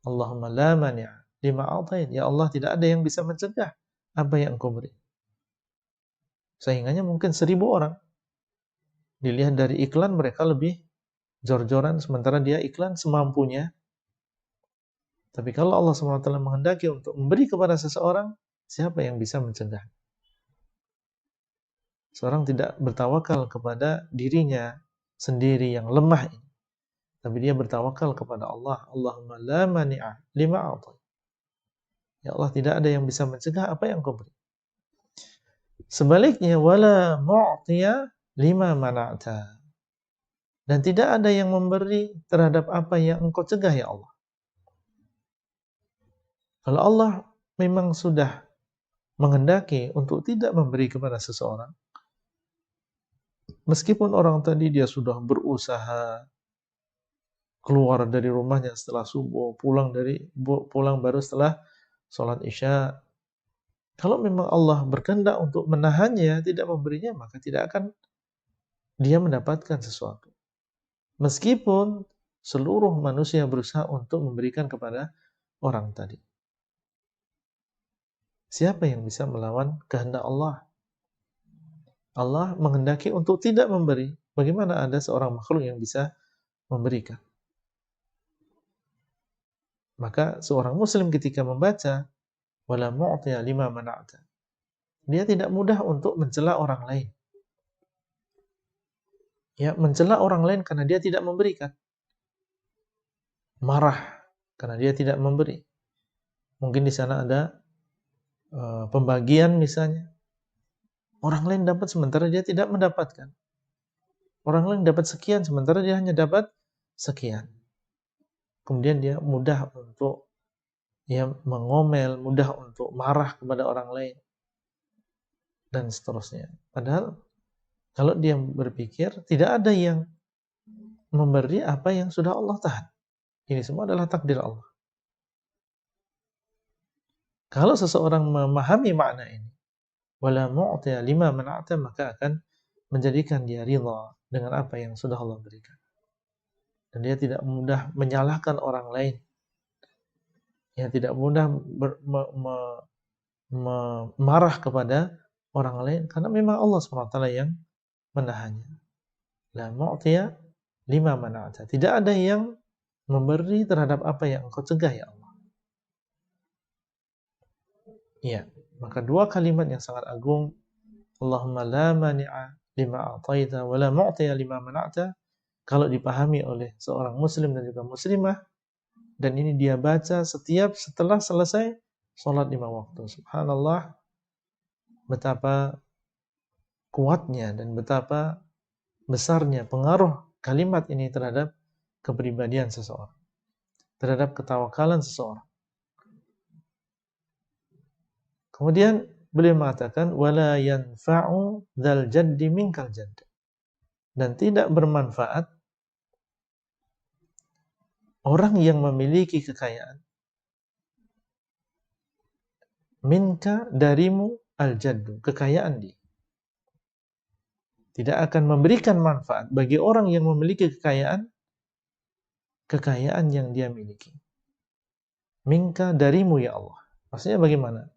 Allahumma la mani'a lima a'tait. Ya Allah, tidak ada yang bisa mencegah apa yang Engkau beri. Saingannya mungkin 1000 orang. Dilihat dari iklan mereka lebih jor-joran, sementara dia iklan semampunya. Tapi kalau Allah SWT menghendaki untuk memberi kepada seseorang, siapa yang bisa mencegah? Seorang tidak bertawakal kepada dirinya sendiri yang lemah ini, tapi dia bertawakal kepada Allah. Allahumma la mani'a lima a'tait. Ya Allah, tidak ada yang bisa mencegah apa yang Kau beri. Sebaliknya, wala mu'tiya lima mana'ta. Dan tidak ada yang memberi terhadap apa yang engkau cegah ya Allah. Kalau Allah memang sudah menghendaki untuk tidak memberi kepada seseorang, meskipun orang tadi dia sudah berusaha keluar dari rumahnya setelah subuh, pulang baru setelah sholat isya. Kalau memang Allah berkehendak untuk menahannya, tidak memberinya, maka tidak akan dia mendapatkan sesuatu. Meskipun seluruh manusia berusaha untuk memberikan kepada orang tadi. Siapa yang bisa melawan kehendak Allah? Allah menghendaki untuk tidak memberi. Bagaimana ada seorang makhluk yang bisa memberikan? Maka seorang muslim ketika membaca wala mu'tiya lima mana'ta, dia tidak mudah untuk mencela orang lain. Ya, mencela orang lain karena dia tidak memberikan. Marah karena dia tidak memberi. Mungkin di sana ada pembagian misalnya. Orang lain dapat sementara dia tidak mendapatkan. Orang lain dapat sekian sementara dia hanya dapat sekian. Kemudian dia mudah untuk mengomel, mudah untuk marah kepada orang lain dan seterusnya. Padahal kalau dia berpikir tidak ada yang memberi apa yang sudah Allah tahan. Ini semua adalah takdir Allah. Kalau seseorang memahami makna ini, wala mu'tiya lima mana'ta, maka akan menjadikan dia ridha dengan apa yang sudah Allah berikan. Dan dia tidak mudah menyalahkan orang lain. Dia tidak mudah marah kepada orang lain karena memang Allah SWT yang menahannya. La mu'tiya lima mana'ta. Tidak ada yang memberi terhadap apa yang engkau cegah ya Allah. Ya, maka dua kalimat yang sangat agung, Allahumma la mani'a lima a'taita wa la mu'tiya lima mana'ta, kalau dipahami oleh seorang muslim dan juga muslimah, dan ini dia baca setelah selesai sholat 5 waktu. Subhanallah, betapa kuatnya dan betapa besarnya pengaruh kalimat ini terhadap kepribadian seseorang, terhadap ketawakalan seseorang. Kemudian beliau mengatakan wala yanfa'u dzal jaddi minkal jadd, dan tidak bermanfaat orang yang memiliki kekayaan minka darimu al-jaddu, kekayaan dia tidak akan memberikan manfaat bagi orang yang memiliki kekayaan yang dia miliki. Minka darimu ya Allah. Maksudnya bagaimana?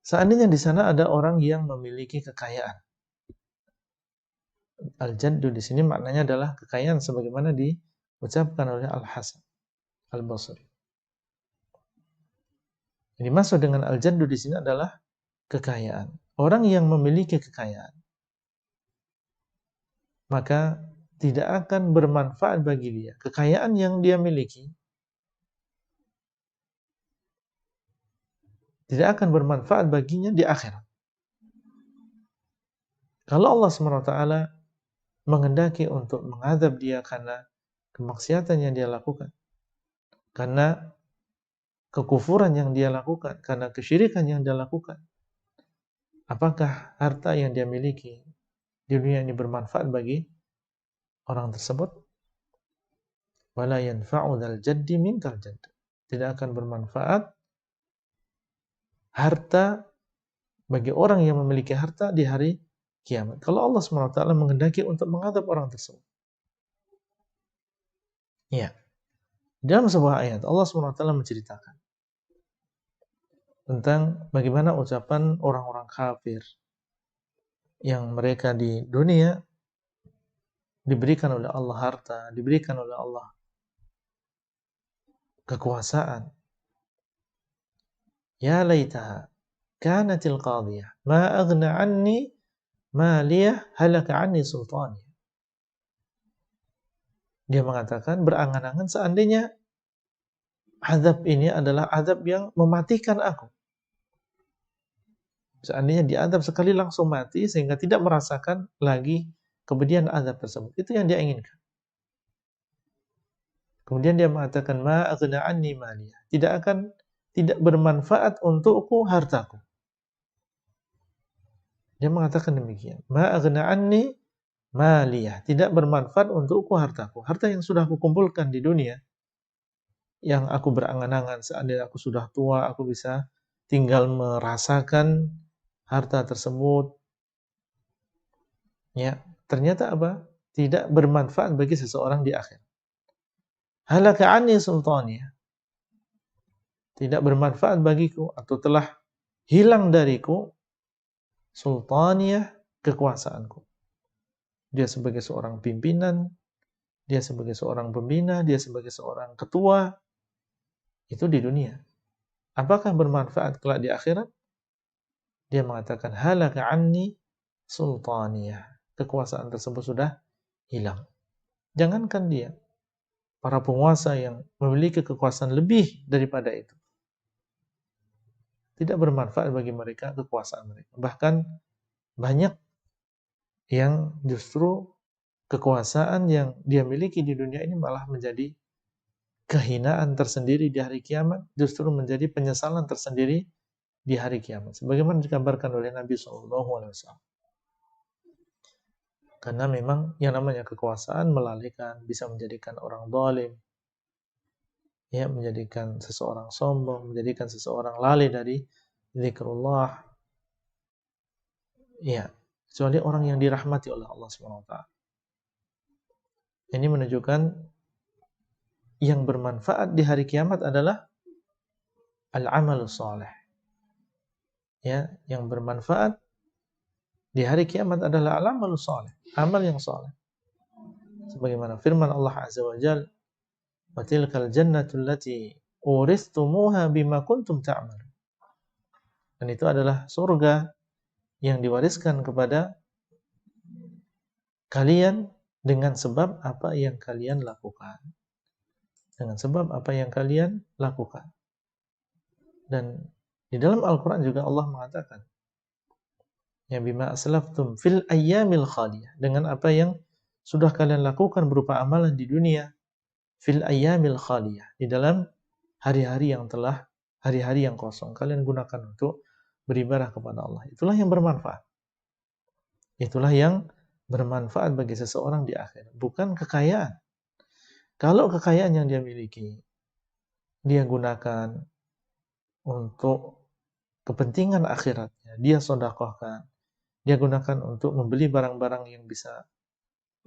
Seandainya di sana ada orang yang memiliki kekayaan. Al-jaddu di sini maknanya adalah kekayaan sebagaimana diucapkan oleh Al-Hasan Al-Basri. Yang dimaksud dengan al-jaddu di sini adalah kekayaan. Orang yang memiliki kekayaan, maka tidak akan bermanfaat bagi dia. Kekayaan yang dia miliki tidak akan bermanfaat baginya di akhirat. Kalau Allah SWT menghendaki untuk mengadab dia karena kemaksiatan yang dia lakukan, karena kekufuran yang dia lakukan, karena kesyirikan yang dia lakukan, apakah harta yang dia miliki di dunia ini bermanfaat bagi orang tersebut? Wala yanfa'u dzal jaddi minkal jadd. Tidak akan bermanfaat harta bagi orang yang memiliki harta di hari kiamat. Kalau Allah SWT menghendaki untuk mengadab orang tersebut. Ya. Dalam sebuah ayat Allah SWT menceritakan tentang bagaimana ucapan orang-orang kafir yang mereka di dunia diberikan oleh Allah harta, diberikan oleh Allah kekuasaan. Ya laitaha kanatil qadiyah ma aghna anni maliyah halaka anni sultani. Dia mengatakan berangan-angan seandainya azab ini adalah azab yang mematikan aku. Seandainya diadab sekali langsung mati sehingga tidak merasakan lagi kepedihan azab tersebut. Itu yang dia inginkan. Kemudian dia mengatakan ma aghna anni maliyah. Tidak bermanfaat untukku hartaku. Dia mengatakan demikian. Ma aghna anni maliyah. Tidak bermanfaat untukku hartaku. Harta yang sudah aku kumpulkan di dunia, yang aku berangan-angan seandainya aku sudah tua, aku bisa tinggal merasakan harta tersebut. Ya, ternyata apa? Tidak bermanfaat bagi seseorang di akhir. Halaka anni sultaniyah. Tidak bermanfaat bagiku atau telah hilang dariku sultaniyah, kekuasaanku. Dia sebagai seorang pimpinan, dia sebagai seorang pembina, dia sebagai seorang ketua, itu di dunia. Apakah bermanfaat kelak di akhirat? Dia mengatakan halaka anni sultaniyah. Kekuasaan tersebut sudah hilang. Jangankan dia, para penguasa yang memiliki kekuasaan lebih daripada itu, tidak bermanfaat bagi mereka kekuasaan mereka. Bahkan banyak yang justru kekuasaan yang dia miliki di dunia ini malah menjadi kehinaan tersendiri di hari kiamat, justru menjadi penyesalan tersendiri di hari kiamat. Sebagaimana dikabarkan oleh Nabi SAW. Karena memang yang namanya kekuasaan melalaikan, bisa menjadikan orang zalim, ya, menjadikan seseorang sombong, menjadikan seseorang lalai dari zikrullah. Ya, kecuali orang yang dirahmati oleh Allah SWT. Ini menunjukkan yang bermanfaat di hari kiamat adalah al-amalus salih. Ya, yang bermanfaat di hari kiamat adalah al-amalus salih, amal yang saleh. Sebagaimana firman Allah Azza wa Jalla, "Wa tilkal jannatu allati uristumuha bima kuntum ta'malun." Dan itu adalah surga yang diwariskan kepada kalian dengan sebab apa yang kalian lakukan. Dengan sebab apa yang kalian lakukan. Dan di dalam Al-Quran juga Allah mengatakan, ya bima aslaftum fil ayyamil khaliyah. Dengan apa yang sudah kalian lakukan berupa amalan di dunia, fil ayyamil khaliyah. Di dalam hari-hari yang kosong. Kalian gunakan untuk beribadah kepada Allah. Itulah yang bermanfaat. Itulah yang bermanfaat bagi seseorang di akhir. Bukan kekayaan. Kalau kekayaan yang dia miliki, dia gunakan untuk kepentingan akhiratnya, dia sedekahkan, dia gunakan untuk membeli barang-barang yang bisa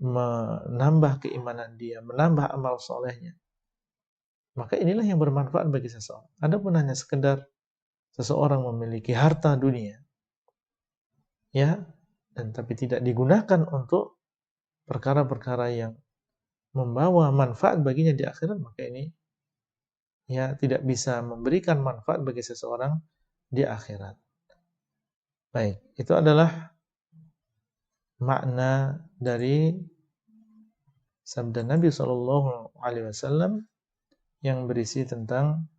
menambah keimanan dia, menambah amal solehnya, maka inilah yang bermanfaat bagi seseorang. Adapun hanya sekedar seseorang memiliki harta dunia, ya, dan tapi tidak digunakan untuk perkara-perkara yang membawa manfaat baginya di akhirat, maka ini ya tidak bisa memberikan manfaat bagi seseorang di akhirat. Baik, itu adalah makna dari sabda Nabi SAW yang berisi tentang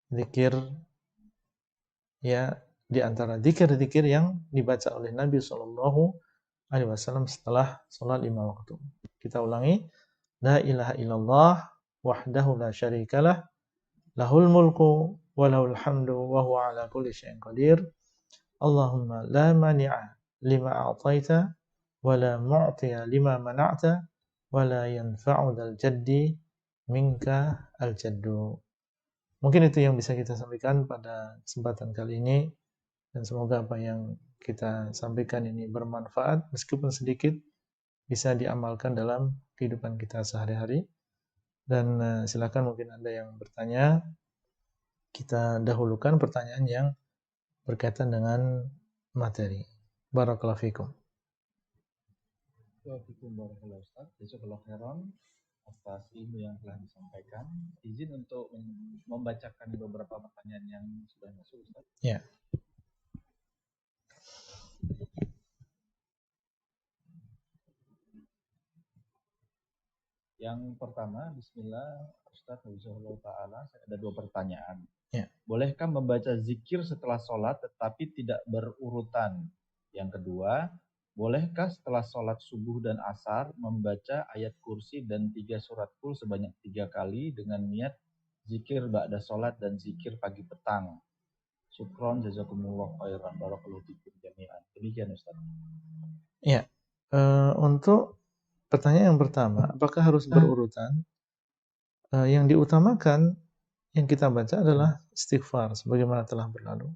zikir, ya, di antara zikir-zikir yang dibaca oleh Nabi SAW setelah sholat 5 waktu. Kita ulangi, la ilaha illallah wahdahu la syarikalah, lahul mulku wa lahul hamdu wa huwa ala kulli syai'in qadir. Allahumma la mani'a lima a'taita wa la mu'tiya lima mana'ta wa la yanfa'u dzal jaddi minka al jaddu. Mungkin itu yang bisa kita sampaikan pada kesempatan kali ini, dan semoga apa yang kita sampaikan ini bermanfaat meskipun sedikit, bisa diamalkan dalam kehidupan kita sehari-hari. Dan silakan mungkin Anda yang bertanya, kita dahulukan pertanyaan yang berkaitan dengan materi. Barakallahu fikum. Waalaikumsalam warahmatullahi wabarakatuh. Jazakallahu khairan atas ilmu yang telah disampaikan. Izin untuk membacakan beberapa pertanyaan yang sudah masuk, Ustaz. Ya. Yang pertama, bismillah, Ustaz Hafizahullah Ta'ala, ada 2 pertanyaan. Ya. bolehkah membaca zikir setelah sholat tetapi tidak berurutan? Yang kedua, bolehkah setelah sholat subuh dan asar membaca ayat kursi dan 3 surat kul sebanyak 3 kali dengan niat zikir ba'da sholat dan zikir pagi petang? Syukron, jazakumullah khairan, barakallahu fikum jami'an. Demikian Ustaz. Ya, untuk pertanyaan yang pertama, apakah harus berurutan? Yang diutamakan yang kita baca adalah istighfar, sebagaimana telah berlalu.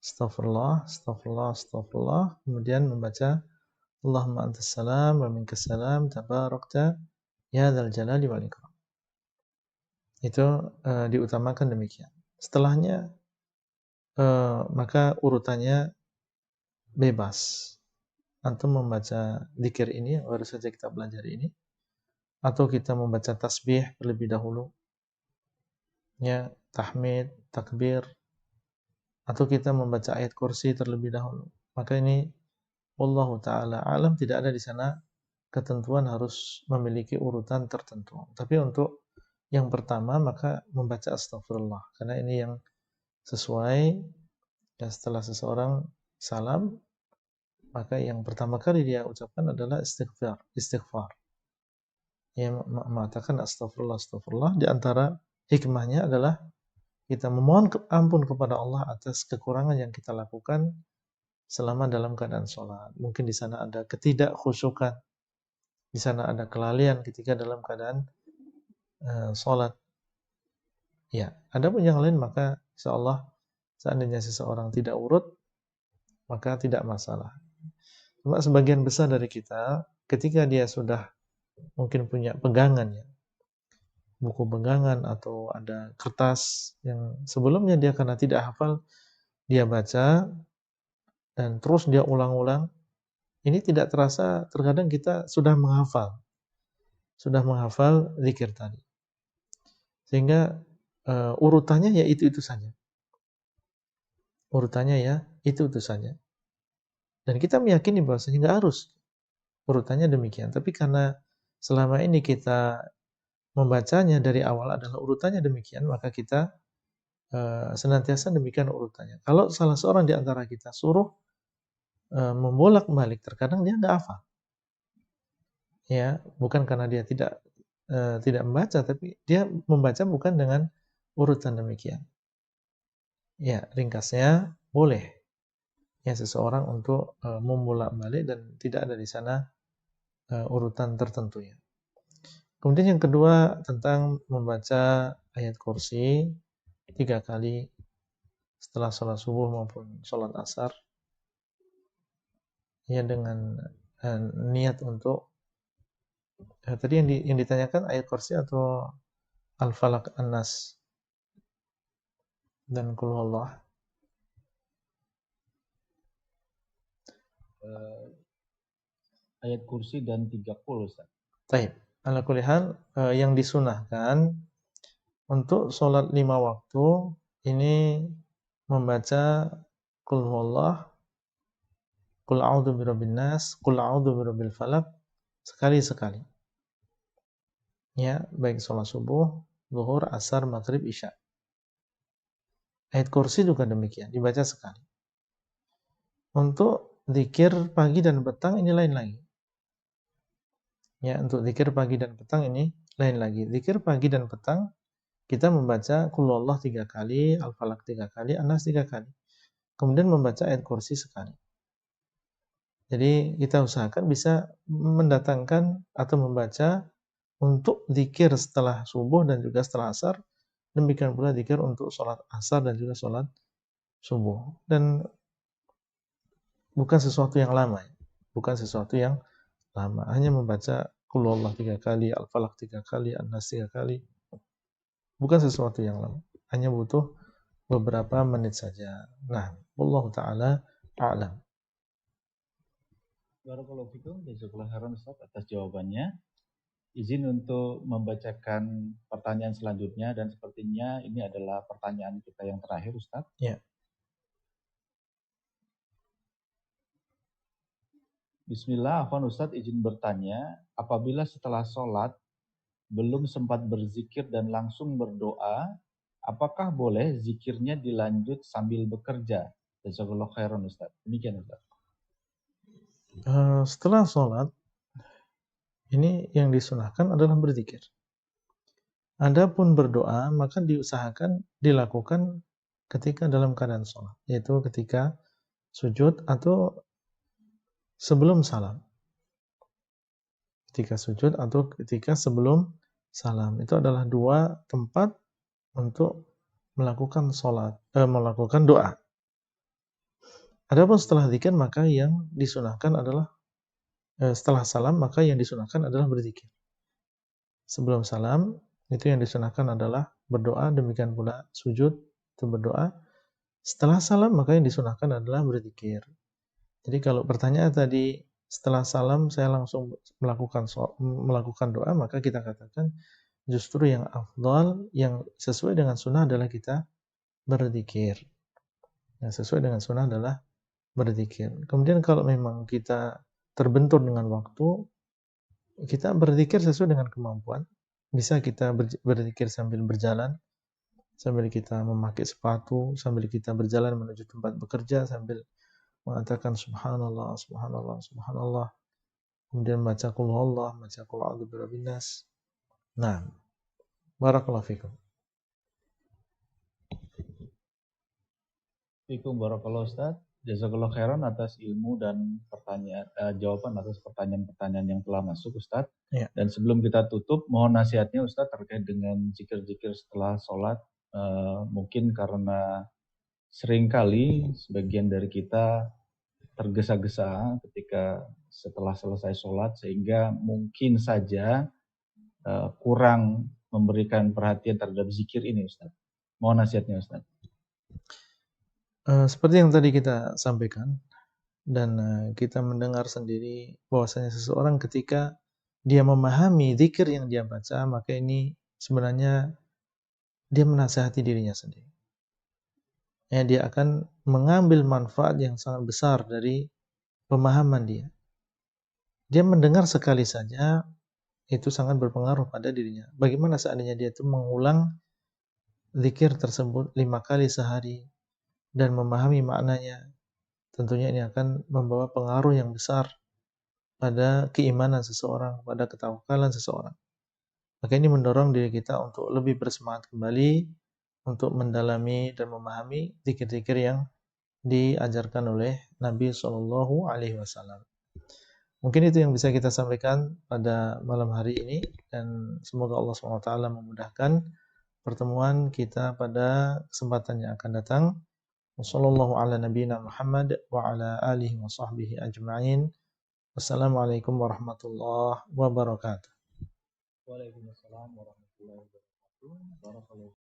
Astaghfirullah, astaghfirullah, astaghfirullah. Kemudian membaca Allahumma antas salam wa minkas salam tabarakta ya dzal jalali wal ikram. Itu diutamakan demikian. Setelahnya maka urutannya bebas. Antum membaca zikir ini yang baru saja kita belajar ini, atau kita membaca tasbih terlebih dahulu, ya, tahmid, takbir, atau kita membaca ayat kursi terlebih dahulu. Maka ini wallahu taala alam, tidak ada di sana ketentuan harus memiliki urutan tertentu. Tapi untuk yang pertama maka membaca astagfirullah, karena ini yang sesuai. Dan setelah seseorang salam, maka yang pertama kali dia ucapkan adalah istighfar. Ia mengatakan astagfirullah, astagfirullah. Di antara hikmahnya adalah kita memohon ampun kepada Allah atas kekurangan yang kita lakukan selama dalam keadaan sholat. Mungkin di sana ada ketidakkhusyukan, di sana ada kelalaian ketika dalam keadaan sholat. Ya, adapun yang lain maka insya Allah seandainya seseorang tidak urut, maka tidak masalah. Cuma sebagian besar dari kita, ketika dia sudah mungkin punya pegangan, ya, buku pegangan atau ada kertas yang sebelumnya dia karena tidak hafal, dia baca dan terus dia ulang-ulang, ini tidak terasa terkadang kita sudah menghafal zikir tadi. Sehingga urutannya ya itu saja. Urutannya ya itu saja. Dan kita meyakini bahwasanya nggak harus urutannya demikian. Tapi karena selama ini kita membacanya dari awal adalah urutannya demikian, maka kita senantiasa demikian urutannya. Kalau salah seorang di antara kita suruh membolak-balik, terkadang dia nggak hafal. Ya, bukan karena dia tidak membaca, tapi dia membaca bukan dengan urutan demikian. Ya, ringkasnya boleh ya seseorang untuk membolak-balik dan tidak ada di sana urutan tertentunya. Kemudian yang kedua tentang membaca ayat kursi 3 kali setelah sholat subuh maupun sholat asar, ya dengan niat untuk tadi yang ditanyakan ayat kursi atau al-falaq, an-nas dan qul huwallah. Ayat kursi dan 30 Ustaz. Baik, ala kulli hal yang disunahkan untuk sholat 5 waktu ini membaca qul huwallah, qul a'udzu birabbin nas, qul a'udzu birabbil falaq sekali-sekali. Ya, baik sholat subuh, zuhur, asar, maghrib, isya. Ayat kursi juga demikian, dibaca sekali. Untuk zikir pagi dan petang ini lain lagi. Ya, untuk zikir pagi dan petang ini lain lagi. Zikir pagi dan petang kita membaca qul huwallah 3 kali, al-falaq 3 kali, an-nas 3 kali. Kemudian membaca ayat kursi sekali. Jadi kita usahakan bisa mendatangkan atau membaca untuk zikir setelah subuh dan juga setelah asar. Demikian pula zikir untuk sholat asar dan juga sholat subuh. Dan bukan sesuatu yang lama. Bukan sesuatu yang lama. Hanya membaca qul huwallah 3 kali, al-falaq 3 kali, an-nas 3 kali. Bukan sesuatu yang lama. Hanya butuh beberapa menit saja. Nah, wallahu ta'ala a'lam. Barakallahu fikum, jazakallahu khairan Ustaz atas jawabannya. Izin untuk membacakan pertanyaan selanjutnya dan sepertinya ini adalah pertanyaan kita yang terakhir Ustaz. Ya. Bismillah, afwan Ustaz izin bertanya, apabila setelah sholat belum sempat berzikir dan langsung berdoa, apakah boleh zikirnya dilanjut sambil bekerja? Jazakallahu khairan Ustaz. Demikian Ustaz. Setelah sholat, ini yang disunahkan adalah berzikir. Adapun berdoa, maka diusahakan dilakukan ketika dalam keadaan sholat, yaitu ketika sujud atau sebelum salam. Ketika sujud atau ketika sebelum salam. Itu adalah dua tempat untuk melakukan melakukan doa. Adapun setelah zikir, maka yang disunahkan adalah setelah salam, maka yang disunahkan adalah berzikir. Sebelum salam, itu yang disunahkan adalah berdoa, demikian pula sujud itu berdoa. Setelah salam, maka yang disunahkan adalah berzikir. Jadi kalau pertanyaan tadi, setelah salam saya langsung melakukan doa, maka kita katakan justru yang afdal, yang sesuai dengan sunnah adalah kita berzikir. Yang sesuai dengan sunnah adalah berzikir. Kemudian kalau memang kita terbentur dengan waktu, kita berzikir sesuai dengan kemampuan. Bisa kita berzikir sambil berjalan, sambil kita memakai sepatu, sambil kita berjalan menuju tempat bekerja, sambil mengatakan subhanallah, subhanallah, subhanallah. Kemudian baca qul huwallah, baca qul a'udzu birabbin nas. Nah, barakallahu fikum. Assalamualaikum warahmatullahi Ustaz. Jazakallahu khairan atas ilmu dan jawaban atas pertanyaan-pertanyaan yang telah masuk Ustaz. Ya. Dan sebelum kita tutup, mohon nasihatnya Ustaz terkait dengan zikir-zikir setelah sholat. Mungkin karena seringkali sebagian dari kita tergesa-gesa ketika setelah selesai sholat, sehingga mungkin saja kurang memberikan perhatian terhadap zikir ini Ustaz. Mohon nasihatnya Ustaz. Seperti yang tadi kita sampaikan, dan kita mendengar sendiri bahwasanya seseorang ketika dia memahami zikir yang dia baca, maka ini sebenarnya dia menasihati dirinya sendiri. Ya, dia akan mengambil manfaat yang sangat besar dari pemahaman dia. Dia mendengar sekali saja, itu sangat berpengaruh pada dirinya. Bagaimana seandainya dia itu mengulang zikir tersebut 5 kali sehari dan memahami maknanya, tentunya ini akan membawa pengaruh yang besar pada keimanan seseorang, pada ketawakulan seseorang. Maka ini mendorong diri kita untuk lebih bersemangat kembali untuk mendalami dan memahami zikir-zikir yang diajarkan oleh Nabi SAW. Mungkin itu yang bisa kita sampaikan pada malam hari ini, dan semoga Allah SWT memudahkan pertemuan kita pada kesempatan yang akan datang. Wassallallahu ala nabiyina Muhammad wa ala alihi wa sahbihi ajma'in. Wassalamualaikum warahmatullahi wabarakatuh. Waalaikumsalam warahmatullahi wabarakatuh.